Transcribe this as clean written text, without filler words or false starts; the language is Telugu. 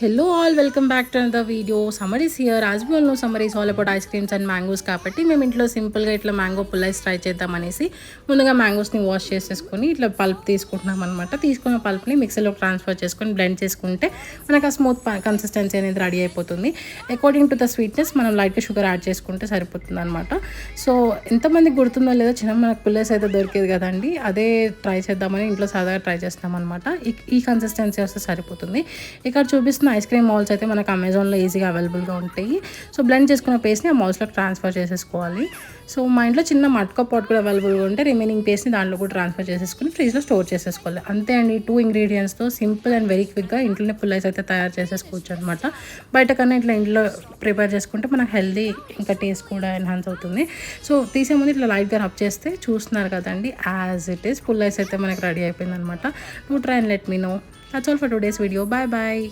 Hello all welcome back to another video. Summer is here. As we all know summer is all about ice creams and mangoes కాబట్టి మేము ఇంట్లో సింపుల్గా ఇట్లా మ్యాంగో పుల్లైస్ ట్రై చేద్దామనేసి ముందుగా మ్యాంగోస్ని వాష్ చేసేసుకొని ఇట్లా పల్ప్ తీసుకుంటున్నాం అనమాట. తీసుకున్న పల్ప్ని మిక్సీలోకి ట్రాన్స్ఫర్ చేసుకొని బ్లెండ్ చేసుకుంటే మనకు ఆ స్మూత్ కన్సిస్టెన్సీ అనేది రెడీ అయిపోతుంది. అకార్డింగ్ టు ద స్వీట్నెస్ మనం లైట్గా షుగర్ యాడ్ చేసుకుంటే సరిపోతుంది అనమాట. సో ఎంతమందికి గుర్తుందో లేదో చిన్న మనకు పుల్లైస్ అయితే దొరికేది కదండి, అదే ట్రై చేద్దామని ఇంట్లో సాదాగా ట్రై చేస్తాం అనమాట. ఈ కన్సిస్టెన్సీ వస్తే సరిపోతుంది. ఇక్కడ చూపిస్తున్న ఐస్ క్రీమ్ మౌల్స్ అయితే మనకు అమెజాన్లో ఈజీగా అవైలబుల్గా ఉంటాయి. సో బ్లెండ్ చేసుకున్న పేస్ట్ని ఆ మౌల్స్లోకి ట్రాన్స్ఫర్ చేసేసుకోవాలి. సో మా ఇంట్లో చిన్న మట్కా పాట్ కూడా అవైలబుల్గా ఉంటే రిమైనింగ్ పేస్ట్ని దాంట్లో కూడా ట్రాన్స్ఫర్ చేసేసుకుని ఫ్రిడ్జ్లో స్టోర్ చేసేసుకోవాలి. అంతే అండి, 2 ఇంగ్రీడియంట్స్తో సింపుల్ అండ్ వెరీ క్విక్గా ఇంట్లోనే పుల్లైస్ అయితే తయారు చేసేసుకోవచ్చు అనమాట. బయట కన్నా ఇట్లా ఇంట్లో ప్రిపేర్ చేసుకుంటే మనకు హెల్దీ ఇంకా టేస్ట్ కూడా ఎన్హాన్స్ అవుతుంది. సో తీసే ముందు ఇట్లా లైట్గా రబ్ చేస్తే చూస్తున్నారు కదండి, యాజ్ ఇట్ ఈస్ పుల్లైస్ అయితే మనకి రెడీ అయిపోయింది అనమాట. Do try and let me know. That's all for today's video. Bye bye.